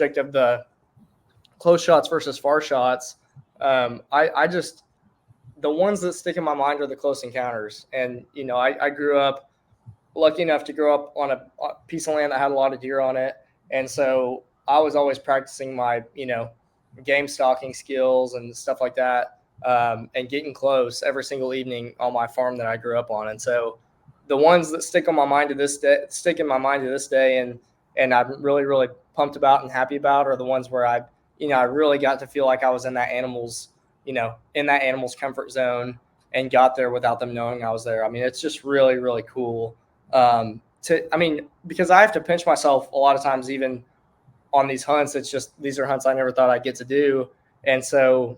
of the close shots versus far shots, I just the ones that stick in my mind are the close encounters. And I grew up lucky enough to grow up on a piece of land that had a lot of deer on it, and so I was always practicing my game stalking skills and stuff like that, and getting close every single evening on my farm that I grew up on. And so the ones that stick in my mind to this day, and I'm really really pumped about and happy about are the ones where I really got to feel like I was in that animal's comfort zone and got there without them knowing I was there. I mean, it's just really really cool. Because I have to pinch myself a lot of times, even on these hunts. It's just, these are hunts I never thought I'd get to do. And so,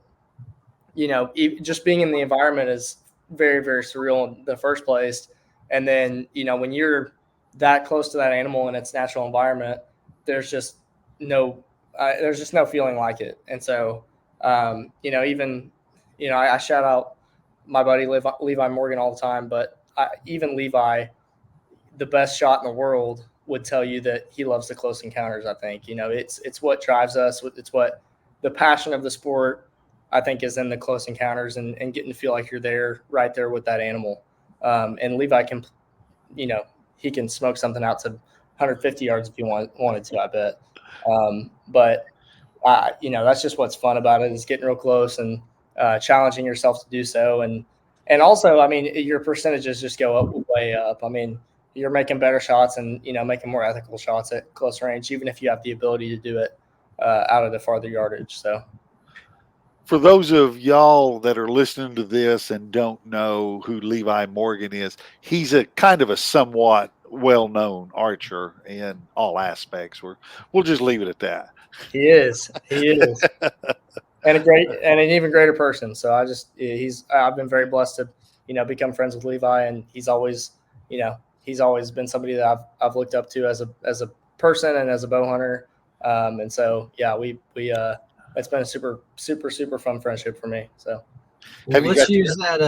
just being in the environment is very, very surreal in the first place. And then, when you're that close to that animal in its natural environment, there's just no feeling like it. And so, I shout out my buddy Levi Morgan all the time, but even Levi, the best shot in the world, would tell you that he loves the close encounters. I think, it's what drives us. It's what the passion of the sport, I think, is in the close encounters and getting to feel like you're right there with that animal. And Levi can, he can smoke something out to 150 yards if he wanted to, I bet. But that's just what's fun about it, is getting real close and challenging yourself to do so. And also, I mean, your percentages just go up, way up. I mean, you're making better shots and, making more ethical shots at close range, even if you have the ability to do it out of the farther yardage. So for those of y'all that are listening to this and don't know who Levi Morgan is, he's a kind of a somewhat well-known archer in all aspects. We'll just leave it at that. He is. And an even greater person. So I've been very blessed to, become friends with Levi, and he's always been somebody that I've looked up to as a person and as a bow hunter. And so, yeah, we it's been a super, super, super fun friendship for me. So let's use that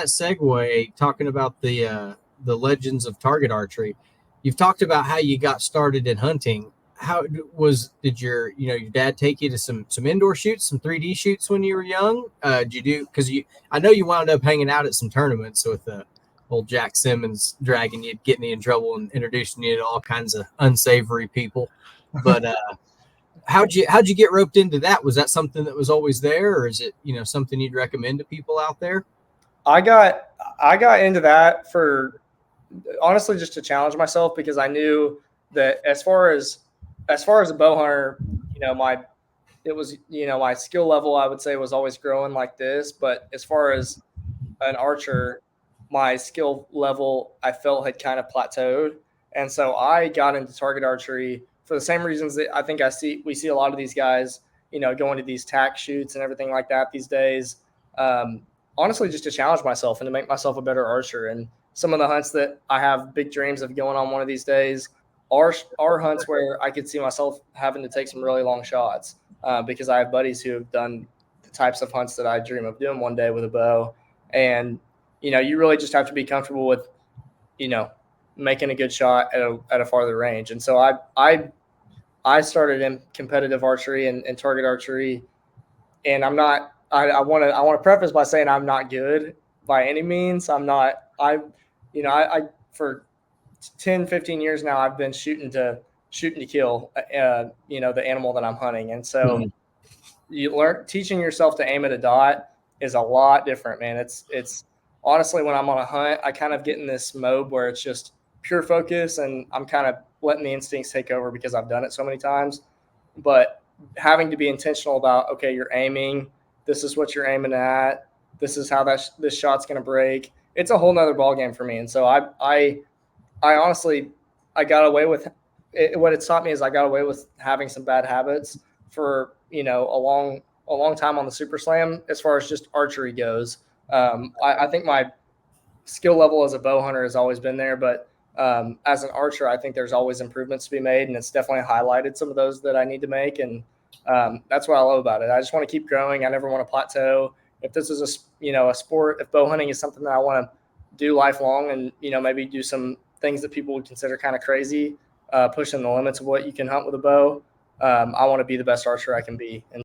segue, talking about the legends of target archery. You've talked about how you got started in hunting. Did your dad take you to some indoor shoots, some 3D shoots when you were young? Did you do, because I know you wound up hanging out at some tournaments with old Jack Simmons, dragging you, getting you in trouble and introducing you to all kinds of unsavory people. But how'd you get roped into that? Was that something that was always there, or is it something you'd recommend to people out there? I got into that for, honestly, just to challenge myself, because I knew that as far as a bow hunter, my skill level, I would say, was always growing like this. But as far as an archer, my skill level, I felt, had kind of plateaued. And so I got into target archery for the same reasons that I think we see a lot of these guys, going to these tack shoots and everything like that these days. Honestly, just to challenge myself and to make myself a better archer. And some of the hunts that I have big dreams of going on one of these days are hunts where I could see myself having to take some really long shots, because I have buddies who have done the types of hunts that I dream of doing one day with a bow. And, you really just have to be comfortable with, making a good shot at a farther range. And so I started in competitive archery and target archery, and I want to preface by saying I'm not good by any means. I'm not. For 10, 15 years now, I've been shooting to kill, the animal that I'm hunting. And so teaching yourself to aim at a dot is a lot different, man. It's honestly, when I'm on a hunt, I kind of get in this mode where it's just pure focus, and I'm kind of letting the instincts take over because I've done it so many times. But having to be intentional about, okay, you're aiming, this is what you're aiming at, this is how this shot's going to break. It's a whole nother ballgame for me. And so I honestly, I got away with it. What it's taught me is I got away with having some bad habits for, a long time on the Super Slam, as far as just archery goes. I think my skill level as a bow hunter has always been there, but as an archer, I think there's always improvements to be made, and it's definitely highlighted some of those that I need to make. And that's what I love about it. I just want to keep growing. I never want to plateau. If this is a sport, if bow hunting is something that I want to do lifelong, and, maybe do some things that people would consider kind of crazy, pushing the limits of what you can hunt with a bow, I want to be the best archer I can be. And